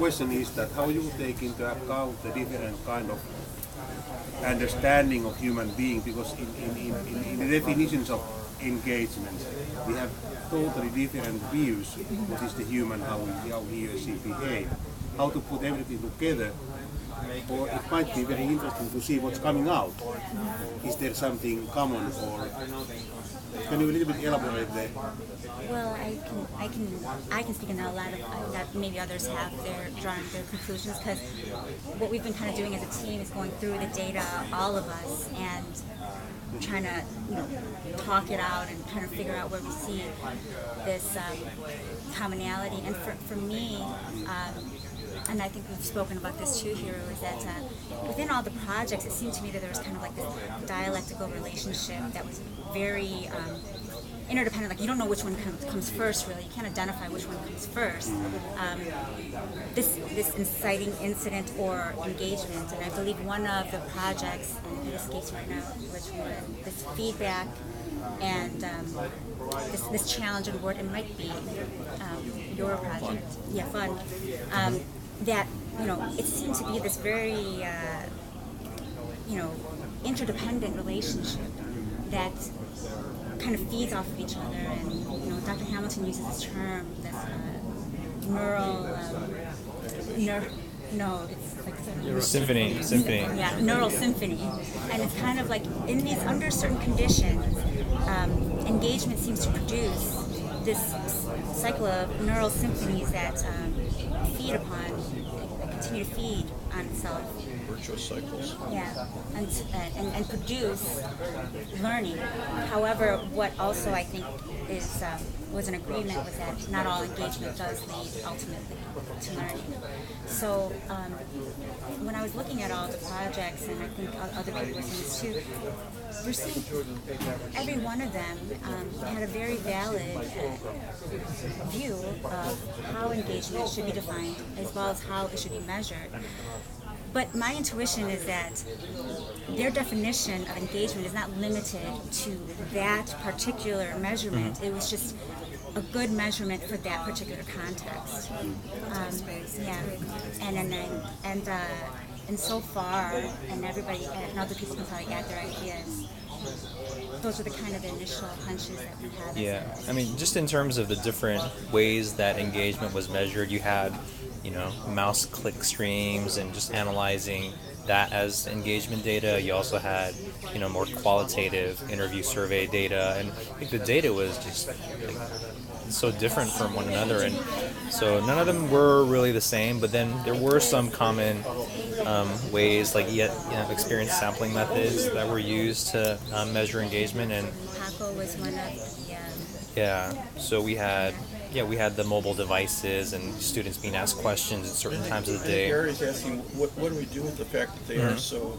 question is that how you take into account the different kind of understanding of human being, because in the definitions of engagement we have totally different views what is the human, how he or she behave, how to put everything together, or it might be very interesting to see what's coming out. Is there something common, or can you a little bit elaborate that? Well, I can speak in a lot of that. Maybe others have drawn their conclusions, because what we've been kind of doing as a team is going through the data, all of us, and trying to talk it out and trying to figure out where we see this commonality. And for me, and I think we've spoken about this too here, is that within all the projects, it seemed to me that there was kind of like this dialectical relationship that was very interdependent. Like, you don't know which one comes first, really. You can't identify which one comes first. This inciting incident or engagement, and I believe one of the projects, and it escapes right now which one, this feedback and this challenge and word, it might be your project, fun. That it seemed to be this very interdependent relationship that kind of feeds off of each other. And Dr. Hamilton uses this term, this neural it's like symphony. Yeah, neural symphony. And it's kind of like under certain conditions, engagement seems to produce this cycle of neural symphonies that feed upon, continue to feed on itself. Virtuous cycles. Yeah, and produce learning. However, what also I think was an agreement was that not all engagement does lead ultimately to learning. So when I was looking at all the projects, and I think other people were saying this too, we're seeing every one of them had a very valid view of how engagement should be defined, as well as how it should be measured. But my intuition is that their definition of engagement is not limited to that particular measurement. Mm-hmm. It was just a good measurement for that particular context. And so far, and everybody and other people can probably add their ideas. Those are the kind of initial hunches that we have. Yeah, I mean, just in terms of the different ways that engagement was measured, you had mouse click streams and just analyzing that as engagement data. You also had, more qualitative interview survey data, and I think the data was just so different from one another, and so none of them were really the same. But then there were some common ways, like experience sampling methods that were used to measure engagement, and PACO was one of the so we had the mobile devices and students being asked questions at certain times of the day. Gary's asking, what do we do with the fact that they are so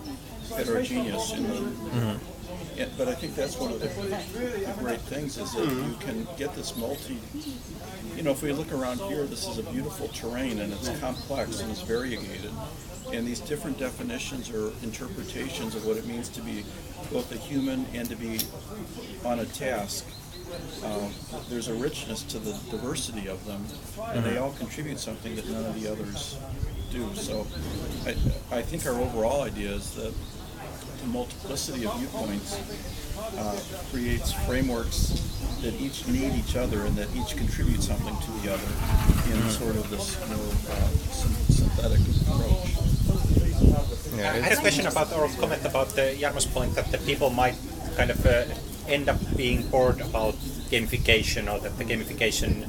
heterogeneous in them? Mm-hmm. But I think that's one of the great things, is that you can get this if we look around here, this is a beautiful terrain, and it's complex and it's variegated. And these different definitions or interpretations of what it means to be both a human and to be on a task, there's a richness to the diversity of them, and they all contribute something that none of the others do. So I think our overall idea is that the multiplicity of viewpoints creates frameworks that each need each other and that each contribute something to the other in sort of this more synthetic approach. I had a question about, or a comment about Jarmo's point that the people might kind of end up being bored about gamification, or that the gamification